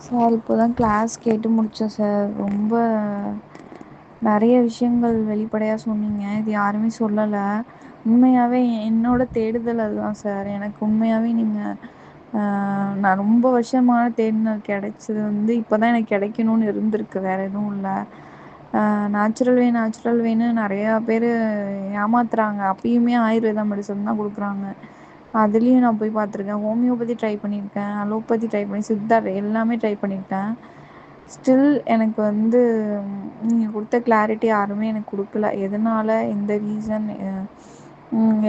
Sir இப்போதான் class கேட்டு முடிச்சேன் சார். ரொம்ப நிறைய விஷயங்கள் வெளிப்படையா சொன்னீங்க. இது யாருமே சொல்லல. உண்மையாவே என்னோட தேடுதல் அதுதான் சார். எனக்கு உண்மையாவே நீங்க நான் ரொம்ப வருஷமான தேடினது கிடைச்சது வந்து இப்போதான் எனக்கு கிடைக்கணும்னு இருந்திருக்கு. வேற எதுவும் இல்லை. நேச்சுரல் வேன்னு நிறையா பேர் ஏமாத்துறாங்க. அப்பயுமே ஆயுர்வேதா மெடிசன் தான் கொடுக்குறாங்க. அதுலேயும் நான் போய் பார்த்துருக்கேன். ஹோமியோபதி ட்ரை பண்ணியிருக்கேன், அலோபதி ட்ரை பண்ணி, சித்தா எல்லாமே ட்ரை பண்ணியிருக்கேன். ஸ்டில் எனக்கு வந்து நீங்கள் கொடுத்த கிளாரிட்டி யாருமே எனக்கு கொடுக்கல. எதனால, எந்த ரீசன்?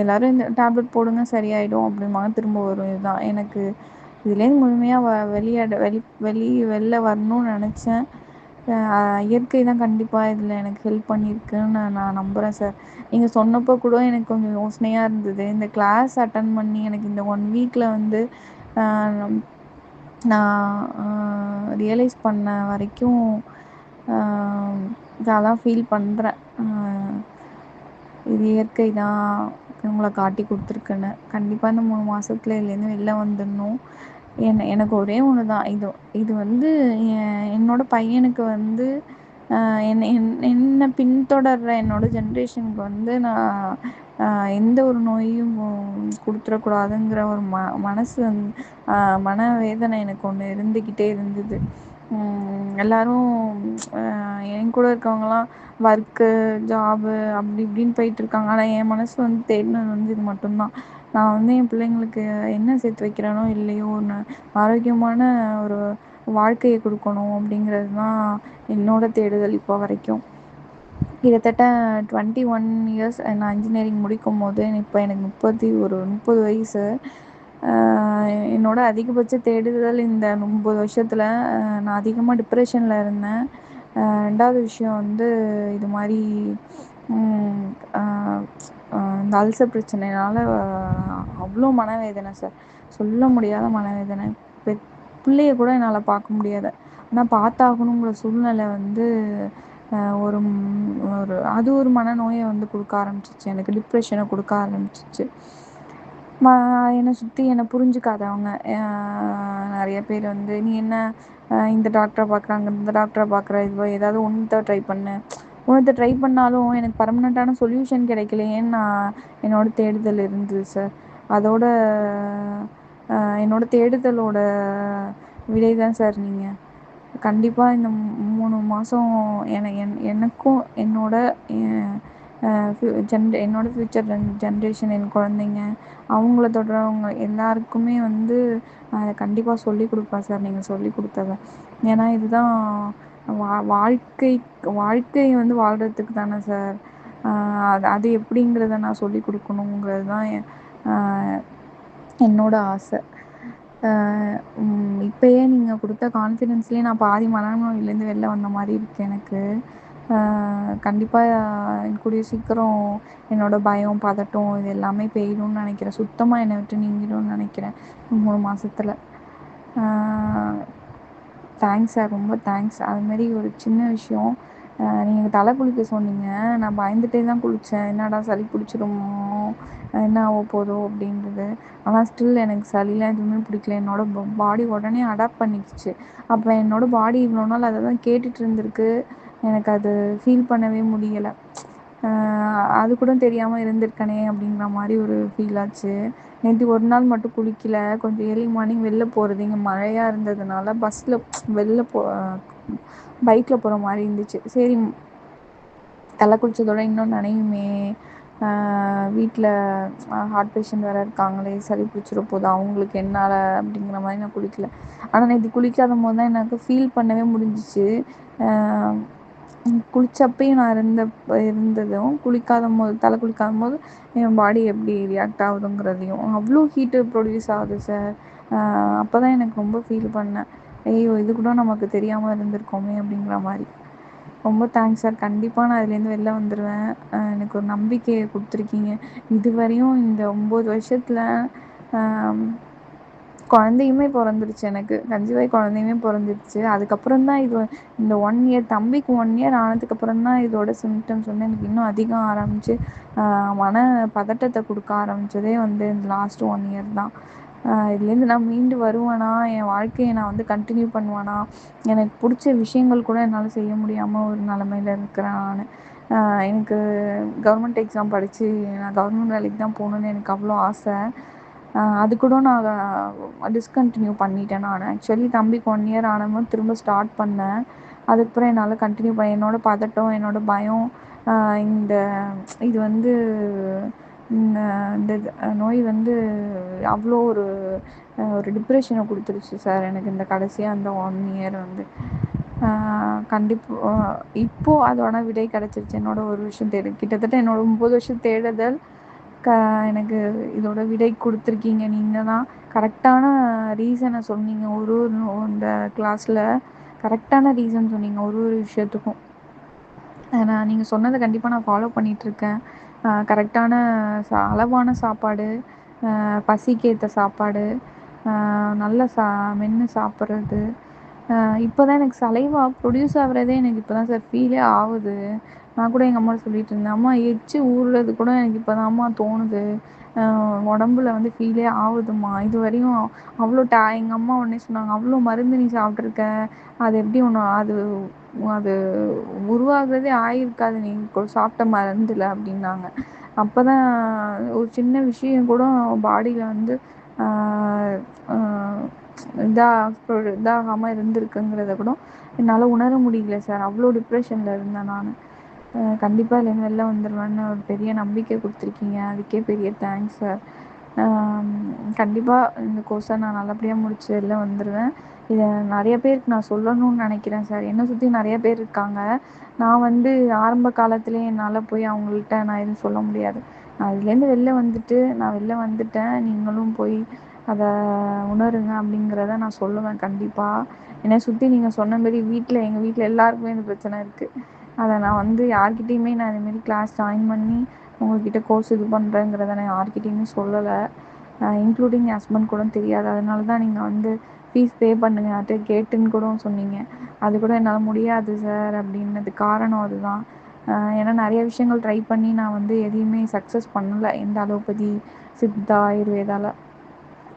எல்லோரும் இந்த டேப்லெட் போடுங்க சரியாயிடும் அப்படிம்பாங்க, திரும்ப வரும். இதுதான் எனக்கு இதுலேருந்து முழுமையாக வெளில வரணும்னு நினச்சேன். இயற்கை தான் கண்டிப்பாக இதில் எனக்கு ஹெல்ப் பண்ணியிருக்குன்னு நான் நம்புகிறேன் சார். நீங்கள் சொன்னப்போ கூட எனக்கு கொஞ்சம் யோசனையாக இருந்தது. இந்த கிளாஸ் அட்டன் பண்ணி எனக்கு இந்த 1 வீக்கில் வந்து நான் ரியலைஸ் பண்ண வரைக்கும் அதான் ஃபீல் பண்ணுறேன். இது இயற்கை தான் உங்களை காட்டி கொடுத்துருக்குன்னு. கண்டிப்பாக இந்த 3 மாதத்துல இதுலேருந்து வெளில வந்துடணும். எனக்கு ஒரே ஒன்று தான். இது வந்து என்னோட பையனுக்கு வந்து என்னை பின்தொடர்ற என்னோட ஜென்ரேஷனுக்கு வந்து நான் எந்த ஒரு நோயும் கொடுத்துடக்கூடாதுங்கிற ஒரு மனசு வந்து மனவேதனை எனக்கு ஒன்று இருந்துக்கிட்டே இருந்தது. எல்லாரும் என் கூட இருக்கவங்கலாம் ஒர்க்கு, ஜாபு அப்படி இப்படின்னு போயிட்டுருக்காங்க. ஆனால் என் மனசு வந்து தேடினது வந்து இது மட்டும்தான். நான் வந்து என் பிள்ளைங்களுக்கு என்ன சேர்த்து வைக்கிறேனோ இல்லையோ, ஒன்று ஆரோக்கியமான ஒரு வாழ்க்கையை கொடுக்கணும் அப்படிங்கிறது தான் என்னோட தேடுதல் இப்போ வரைக்கும். கிட்டத்தட்ட 21 இயர்ஸ் நான் இன்ஜினியரிங் முடிக்கும் போது இப்போ எனக்கு 30 வயசு. என்னோட அதிகபட்ச தேடுதல் இந்த 30 வருஷத்தில் நான் அதிகமாக டிப்ரெஷனில் இருந்தேன். 2வது விஷயம் வந்து இது மாதிரி இந்த அல்சர் பிரச்சனைனால அவ்வளோ மனவேதனை சார். சொல்ல முடியாத மனவேதனை. பிள்ளைய கூட என்னால் பார்க்க முடியாது. ஆனால் பார்த்தாகணுங்கிற சூழ்நிலை வந்து ஒரு அது ஒரு மனநோயை வந்து கொடுக்க ஆரம்பிச்சிச்சு. எனக்கு டிப்ரெஷனை கொடுக்க ஆரம்பிச்சிச்சு. என்னை சுற்றி என்னை புரிஞ்சுக்காதவங்க நிறைய பேர் வந்து, நீ என்ன இந்த டாக்டரை பார்க்குறாங்க, இந்த டாக்டரை பார்க்குற, இது ஏதாவது ஒன்றத்தை ட்ரை பண்ணாலும் எனக்கு பர்மனெண்ட்டான சொல்யூஷன் கிடைக்கலையேன்னு என்னோட தேடுதல் இருந்தது சார். அதோட என்னோட தேடுதலோட விடை தான் சார் நீங்கள். கண்டிப்பாக இந்த 3 மாதம் எனக்கும் என்னோட ஃப்யூச்சர் ஜென்ரேஷன், என் குழந்தைங்க, அவங்கள தொடர்றவங்க எல்லாருக்குமே வந்து நான் அதை கண்டிப்பாக சொல்லிக் கொடுப்பேன் சார், நீங்கள் சொல்லி கொடுத்தத. ஏன்னா இதுதான் வாழ்க்கை வந்து வாழ்கிறதுக்கு தானே சார். அது எப்படிங்கிறத நான் சொல்லி கொடுக்கணுங்கிறது தான் என்னோட ஆசை. இப்போயே நீங்கள் கொடுத்த கான்ஃபிடென்ஸ்லேயே நான் பாதி மனநோயிலேருந்து வெளில வந்த மாதிரி இருக்குது எனக்கு. கண்டிப்பாக கூடிய சீக்கிரம் என்னோடய பயம், பதட்டம் இது எல்லாமே போயிடும்னு நினைக்கிறேன். சுத்தமாக என்னை விட்டு நீங்கிடும்னு நினைக்கிறேன் 3 மாதத்துல. தேங்க்ஸ் சார், ரொம்ப தேங்க்ஸ். அதுமாரி ஒரு சின்ன விஷயம், நீங்கள் தலை குளிக்க சொன்னீங்க. நான் பயந்துகிட்டே தான் குளித்தேன். என்னடா சளி பிடிச்சிருமோ, என்ன ஆக போதோ அப்படின்றது. ஆனால் ஸ்டில் எனக்கு சளிலாம் எதுவுமே பிடிக்கல. என்னோடய பாடி உடனே அடாப்ட் பண்ணிக்கிச்சு. அப்போ என்னோடய பாடி இவ்வளோ நாள் அதை தான் கேட்டுட்டு இருந்திருக்கு. எனக்கு அது ஃபீல் பண்ணவே முடியலை. அது கூட தெரியாமல் இருந்திருக்கனே அப்படிங்கிற மாதிரி ஒரு ஃபீல் ஆச்சு. நேற்று ஒரு நாள் மட்டும் குளிக்கல. கொஞ்சம் ஏர்லி மார்னிங் வெளில போகிறது, இங்கே மழையாக இருந்ததுனால பஸ்ஸில் பைக்கில் போகிற மாதிரி இருந்துச்சு. சரி, தலை குளித்ததோட இன்னும் நனையுமே, வீட்டில் ஹார்ட் பேஷண்ட் வேறு இருக்காங்களே, சளி பிடிச்சிட போது அவங்களுக்கு என்னால் அப்படிங்கிற மாதிரி நான் குளிக்கல. ஆனால் நேற்று குளிக்காத போது தான் எனக்கு ஃபீல் பண்ணவே முடிஞ்சிச்சு. குளித்தப்பையும் நான் இருந்ததும் தலை குளிக்காத போது என் பாடி எப்படி ரியாக்ட் ஆகுதுங்கிறதையும், அவ்வளோ ஹீட்டு ப்ரொடியூஸ் ஆகுது சார். அப்போ தான் எனக்கு ரொம்ப ஃபீல் பண்ணேன், ஐயோ இது கூட நமக்கு தெரியாமல் இருந்திருக்கோமே அப்படிங்கிற மாதிரி. ரொம்ப தேங்க்ஸ் சார். கண்டிப்பாக நான் இதுலேருந்து வெளில வந்துடுவேன். எனக்கு ஒரு நம்பிக்கையை கொடுத்துருக்கீங்க. இதுவரையும் இந்த 9 வருஷத்தில் குழந்தையுமே பிறந்துருச்சு. எனக்கு கன்சீவாகி குழந்தையுமே பிறந்துருச்சு. அதுக்கப்புறம் தான் இந்த 1 இயர், தம்பிக்கு 1 இயர் ஆனதுக்கப்புறம் தான் இதோட சிம்டம்ஸ் வந்து எனக்கு இன்னும் அதிகம் ஆரம்பித்து மன பதட்டத்தை கொடுக்க ஆரம்பித்ததே வந்து இந்த லாஸ்ட் 1 இயர் தான். இதுலேருந்து நான் மீண்டு வருவேனா, என் வாழ்க்கைய நான் வந்து கன்டின்யூ பண்ணுவேனா, எனக்கு புடிச்ச விஷயங்கள் கூட என்னால செய்ய முடியாம ஒரு நிலைமையில இருக்கிறேன் நானு. எனக்கு கவர்மெண்ட் எக்ஸாம் படிச்சு நான் கவர்மெண்ட் வேலைக்கு தான் போகணுன்னு எனக்கு அவ்வளோ ஆசை. அது கூட நான் டிஸ்கன்டினியூ பண்ணிட்டேன் நான். ஆக்சுவலி தம்பிக்கு 1 இயர் ஆனதும் திரும்ப ஸ்டார்ட் பண்ணேன். அதுக்கப்புறம் என்னால் கன்டினியூ பண்ண என்னோட பதட்டம், என்னோட பயம், இந்த இது வந்து இந்த இந்த நோய் வந்து அவ்வளோ ஒரு டிப்ரெஷனை கொடுத்துருச்சு சார் எனக்கு இந்த கடைசியாக அந்த 1 இயர் வந்து. இப்போது அதோட விடை கிடச்சிருச்சு. என்னோட ஒரு வருஷம் கிட்டத்தட்ட என்னோட 9 வருஷம் தேடுதல் எனக்கு இதோட விடை கொடுத்துருக்கீங்க. நீங்கள் தான் கரெக்டான ரீசனை சொன்னீங்க. இந்த கிளாஸில் கரெக்டான ரீசன் சொன்னீங்க ஒரு விஷயத்துக்கும். நீங்கள் சொன்னதை கண்டிப்பாக நான் ஃபாலோ பண்ணிகிட்ருக்கேன். கரெக்டான அளவான சாப்பாடு, பசிக்கேற்ற சாப்பாடு, நல்ல மென்று சாப்பிட்றது. இப்போ தான் எனக்கு சலைவா ப்ரொடியூஸ் ஆகுறதே எனக்கு இப்போ தான் சார் ஃபீலே ஆகுது. நான் கூட எங்கள் அம்மாட்ட சொல்லிட்டு இருந்தேன், அம்மா எச்சி ஊறுறது கூட எனக்கு இப்போ தான்ம்மா தோணுது, உடம்புல வந்து ஃபீலே ஆகுதும்மா. இது வரையும் அவ்வளோ எங்கள் அம்மா உடனே சொன்னாங்க, அவ்வளோ மருந்து நீ சாப்பிட்ருக்க, அது எப்படி அது அது உருவாகிறதே ஆகிருக்காது நீ சாப்பிட்ட மருந்தில் அப்படின்னாங்க. அப்போ தான் ஒரு சின்ன விஷயம் கூட பாடியில் வந்து இதாகாமல் இருந்திருக்குங்கிறத கூட என்னால் உணர முடியல சார். அவ்வளோ டிப்ரெஷனில் இருந்தேன் நான். கண்டிப்பாக இதுலேருந்து வெளில வந்துடுவேன்னு ஒரு பெரிய நம்பிக்கை கொடுத்துருக்கீங்க. அதுக்கே பெரிய தேங்க்ஸ் சார். கண்டிப்பாக இந்த கோர்ஸை நான் நல்லபடியாக முடிச்சு வெளில வந்துடுவேன். இதை நிறைய பேருக்கு நான் சொல்லணும்னு நினைக்கிறேன் சார். என்னை சுற்றி நிறைய பேர் இருக்காங்க. நான் வந்து ஆரம்ப காலத்துலேயே என்னால் போய் அவங்கள்ட்ட நான் எதுவும் சொல்ல முடியாது. நான் இதுலேருந்து வெளில வந்துட்டேன், நீங்களும் போய் அதை உணருங்க அப்படிங்கிறத நான் சொல்லுவேன் கண்டிப்பாக. என்னை சுற்றி நீங்கள் சொன்ன மாரி எங்கள் வீட்டில் எல்லாருக்குமே இந்த பிரச்சனை இருக்குது. அதை நான் வந்து யார்கிட்டேயுமே நான் இதுமாரி கிளாஸ் ஜாயின் பண்ணி உங்கள்கிட்ட கோர்ஸ் இது பண்ணுறேங்கிறத நான் யார்கிட்டேயுமே சொல்லலை. இன்க்ளூடிங் என் ஹஸ்பண்ட் கூட தெரியாது. அதனால தான் நீங்கள் வந்து ஃபீஸ் பே பண்ணுங்க யார்கிட்ட கேட்டுன்னு கூட சொன்னீங்க. அது கூட என்னால் முடியாது சார் அப்படின்னதுக்கு காரணம் அதுதான். ஏன்னா நிறைய விஷயங்கள் ட்ரை பண்ணி நான் வந்து எதையுமே சக்ஸஸ் பண்ணலை. எந்த அலோபதி, சித்தா, ஆயுர்வேதாவில்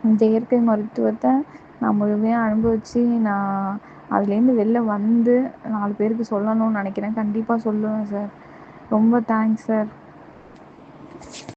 இந்த இயற்கை மருத்துவத்தை நான் முழுமையாக அனுபவித்து நான் அதுலேருந்து வெளில வந்து 4 பேருக்கு சொல்லணும்னு நினைக்கிறேன். கண்டிப்பாக சொல்லுவேன் சார். ரொம்ப தேங்க்ஸ் சார்.